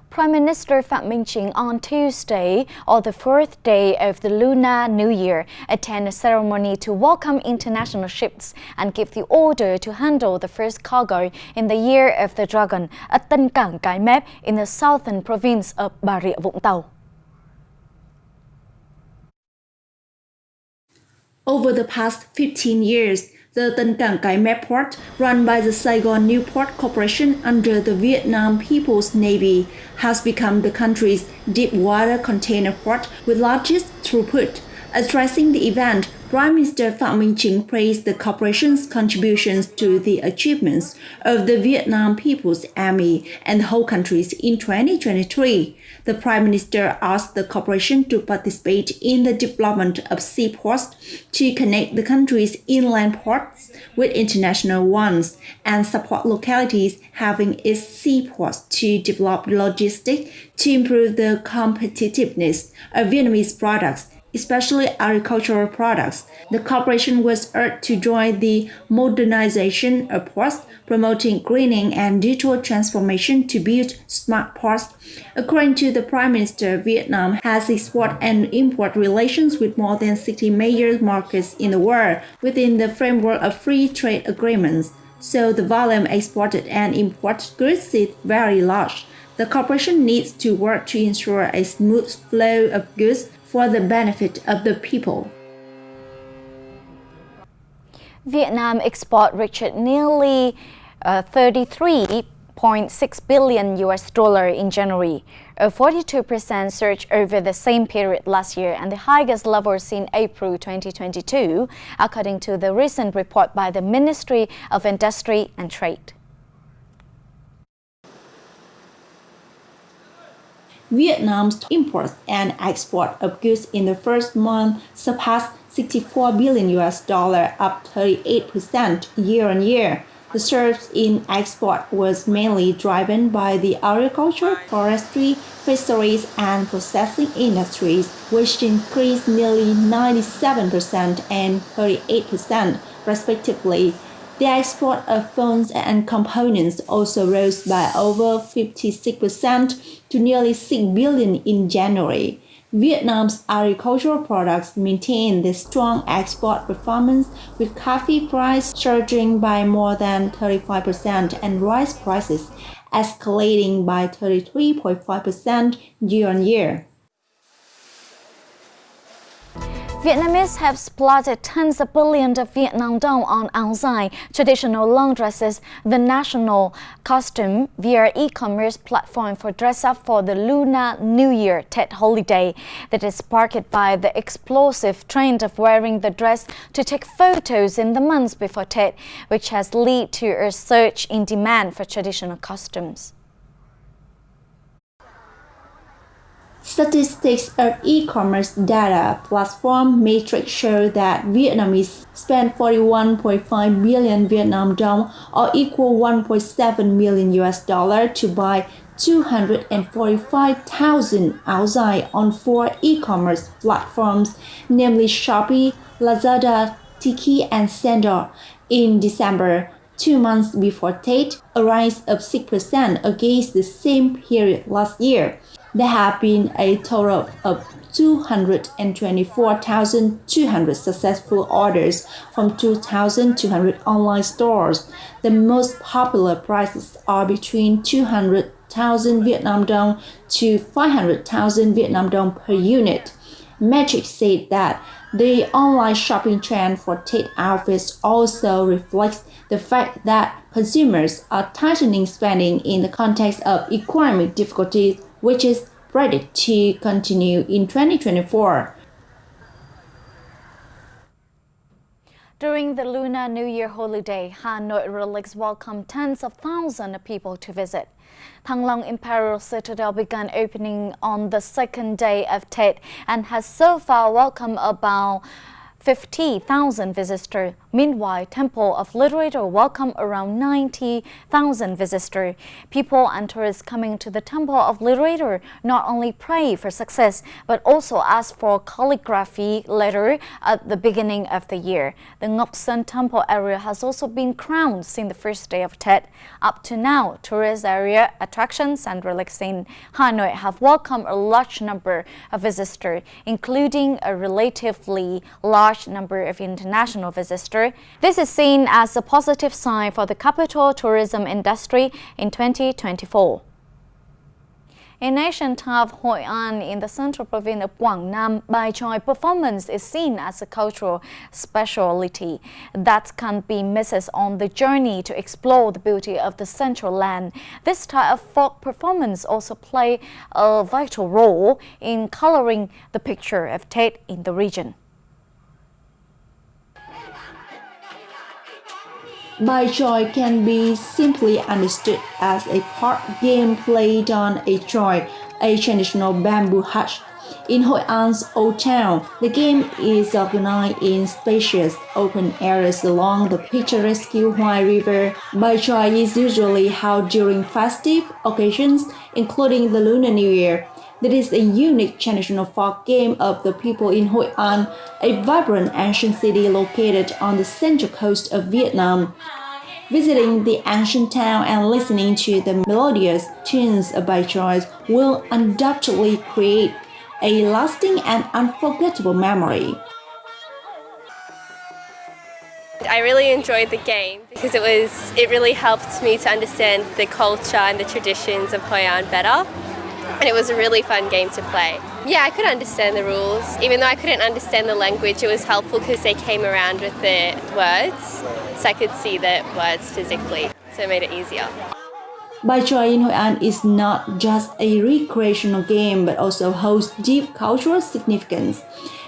Prime Minister Phạm Minh Chính on Tuesday, or the fourth day of the Lunar New Year, attended a ceremony to welcome international ships and give the order to handle the first cargo in the Year of the Dragon at Tân Cảng Cái Mép in the southern province of Bà Rịa Vũng Tàu. Over the past 15 years, the Tân Cảng Cái Mép port, run by the Saigon Newport Corporation under the Vietnam People's Navy, has become the country's deep-water container port with largest throughput. Addressing the event, Prime Minister Phạm Minh Chính praised the corporation's contributions to the achievements of the Vietnam People's Army and the whole countries in 2023. The Prime Minister asked the corporation to participate in the development of seaports to connect the country's inland ports with international ones and support localities having its seaports to develop logistics to improve the competitiveness of Vietnamese products, especially agricultural products. The corporation was urged to join the modernization of ports, promoting greening and digital transformation to build smart ports. According to the Prime Minister, Vietnam has export and import relations with more than 60 major markets in the world within the framework of free trade agreements. So the volume exported and imported goods is very large. The corporation needs to work to ensure a smooth flow of goods for the benefit of the people. Vietnam export reached nearly 33.6 billion US dollar in January, a 42% surge over the same period last year and the highest level since April 2022, according to the recent report by the Ministry of Industry and Trade. Vietnam's imports and export of goods in the first month surpassed 64 billion US dollar, up 38% year-on-year. The surge in export was mainly driven by the agriculture, forestry, fisheries, and processing industries, which increased nearly 97% and 38%, respectively. The export of phones and components also rose by over 56% to nearly 6 billion in January. Vietnam's agricultural products maintained the strong export performance, with coffee price surging by more than 35% and rice prices escalating by 33.5% year-on-year. Vietnamese have splattered tens of billions of Vietnam dong on áo dài, traditional long dresses, the national costume, via e-commerce platform for dress up for the Lunar New Year Tết holiday that is sparked by the explosive trend of wearing the dress to take photos in the months before Tết, which has led to a surge in demand for traditional costumes. Statistics of e-commerce data platform Matrix show that Vietnamese spent 41.5 billion Vietnam dong, or equal 1.7 million US dollar, to buy 245,000 áo dài on 4 e-commerce platforms, namely Shopee, Lazada, Tiki, and Sendor. In December, 2 months before Tết, a rise of 6% against the same period last year. There have been a total of 224,200 successful orders from 2,200 online stores. The most popular prices are between 200,000 Vietnam dong to 500,000 Vietnam dong per unit. Matrix said that the online shopping trend for Tết outfits also reflects the fact that consumers are tightening spending in the context of economic difficulties, which is predicted to continue in 2024. During the Lunar New Year holiday, Hanoi relics welcomed tens of thousands of people to visit. Thăng Long Imperial Citadel began opening on the second day of Tết and has so far welcomed about 50,000 visitors, Meanwhile, Temple of Literature welcomed around 90,000 visitors. People and tourists coming to the Temple of Literature not only pray for success, but also ask for calligraphy letter at the beginning of the year. The Ngọc Sơn Temple area has also been crowned since the first day of Tet. Up to now, tourist area, attractions and relics in Hanoi have welcomed a large number of visitors, including a relatively large number of international visitors. This is seen as a positive sign for the capital tourism industry in 2024. In ancient town of Hội An in the central province of Quảng Nam, Bài Chòi performance is seen as a cultural specialty that can't be missed on the journey to explore the beauty of the central land. This type of folk performance also plays a vital role in coloring the picture of Tet in the region. Bài Chòi can be simply understood as a part game played on a chòi, a traditional bamboo hut. In Hội An's Old Town, the game is organized in spacious open areas along the picturesque Hoan River. Bài Chòi is usually held during festive occasions, including the Lunar New Year. It is a unique traditional folk game of the people in Hội An, a vibrant ancient city located on the central coast of Vietnam. Visiting the ancient town and listening to the melodious tunes of Bài Chòi will undoubtedly create a lasting and unforgettable memory. I really enjoyed the game because it really helped me to understand the culture and the traditions of Hoi An better. And it was a really fun game to play. Yeah, I could understand the rules. Even though I couldn't understand the language, it was helpful because they came around with the words, so I could see the words physically, so it made it easier. Bài Chòi in Hội An is not just a recreational game, but also holds deep cultural significance.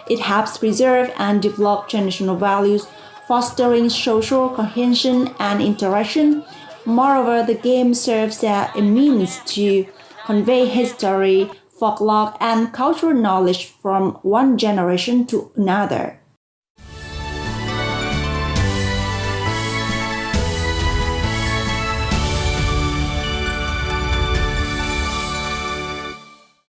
It helps preserve and develop traditional values, fostering social cohesion and interaction. Moreover, the game serves as a means to convey history, folklore, and cultural knowledge from one generation to another.